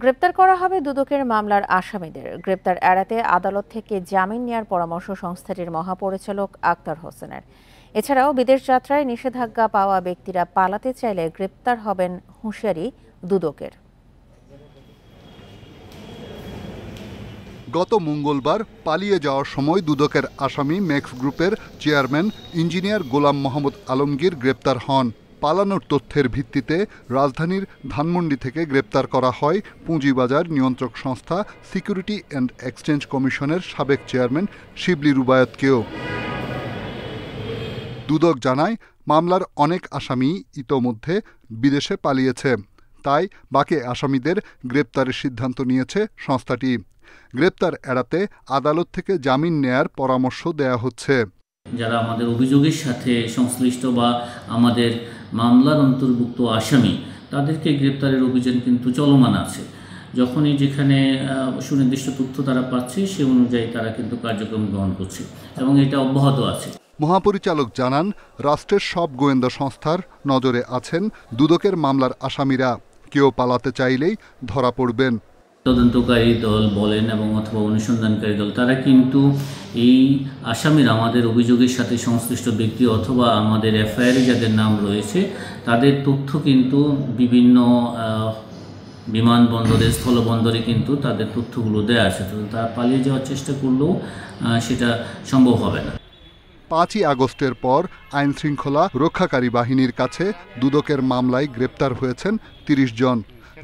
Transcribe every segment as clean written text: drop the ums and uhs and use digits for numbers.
গ্রেপ্তার করা হবে দুদকের মামলার আসামিদের। গ্রেপ্তার এড়াতে আদালত থেকে জামিন নেওয়ার পরামর্শ সংস্থাটির মহাপরিচালক আক্তার হোসেনের। এছাড়াও বিদেশ যাত্রায় নিষেধাজ্ঞা পাওয়া ব্যক্তিরা পালাতে চাইলে গ্রেপ্তার হবেন হুঁশিয়ারি দুদকের। গত মঙ্গলবার পালিয়ে যাওয়ার সময় দুদকের আসামি ম্যাক্স গ্রুপের চেয়ারম্যান ইঞ্জিনিয়ার গোলাম মোহাম্মদ আলমগীর গ্রেপ্তার হন। পালানোর তথ্যের ভিত্তিতে রাজধানীর ধানমন্ডি থেকে গ্রেপ্তার করা হয় পুঁজিবাজার নিয়ন্ত্রক সংস্থা সিকিউরিটি অ্যান্ড এক্সচেঞ্জ কমিশনের সাবেক চেয়ারম্যান শিবলি রুবায়েতকেও। দুদক জানায়, মামলার অনেক আসামি ইতোমধ্যে বিদেশে পালিয়েছে, তাই বাকি আসামিদের গ্রেপ্তারের সিদ্ধান্ত নিয়েছে সংস্থাটি। গ্রেপ্তার এড়াতে আদালত থেকে জামিন নেয়ার পরামর্শ দেয়া হচ্ছে। যারা আমাদের অভিযোগের সাথে সংশ্লিষ্ট বা আমাদের মামলার অন্তর্ভুক্ত আসামি, তাদেরকে গ্রেপ্তারের অভিযান কিন্তু চলমান আছে। যখনই যেখানে সুনির্দিষ্ট তথ্য তারা পাচ্ছে, সে অনুযায়ী তারা কিন্তু কার্যক্রম গ্রহণ করছে এবং এটা অব্যাহত আছে। মহাপরিচালক জানান, রাষ্ট্রের সব গোয়েন্দা সংস্থার নজরে আছেন দুদকের মামলার আসামিরা। কেউ পালাতে চাইলেই ধরা পড়বেন। তদন্তকারী দল বলেন এবং অথবা অনুসন্ধানকারী দল, তারা কিন্তু এই আসামিরা আমাদের অভিযোগের সাথে সংশ্লিষ্ট ব্যক্তি অথবা আমাদের এফআইআরে যাদের নাম রয়েছে, তাদের তথ্য কিন্তু বিভিন্ন বিমানবন্দরে, স্থলবন্দরে কিন্তু তাদের তথ্যগুলো দেওয়া আছে। তো তারা পালিয়ে যাওয়ার চেষ্টা করলেও সেটা সম্ভব হবে না। 5ই আগস্টের পর আইনশৃঙ্খলা রক্ষাকারী বাহিনীর কাছে দুদকের মামলায় গ্রেপ্তার হয়েছেন 30 জন,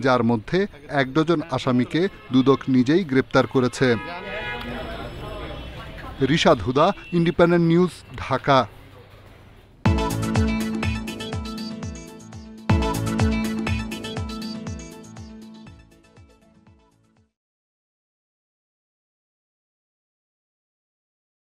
যার মধ্যে 1 ডজন আসামিকে দুদক নিজেই গ্রেপ্তার করেছে। রিশাদ হুদা, ইন্ডিপেন্ডেন্ট নিউজ, ঢাকা।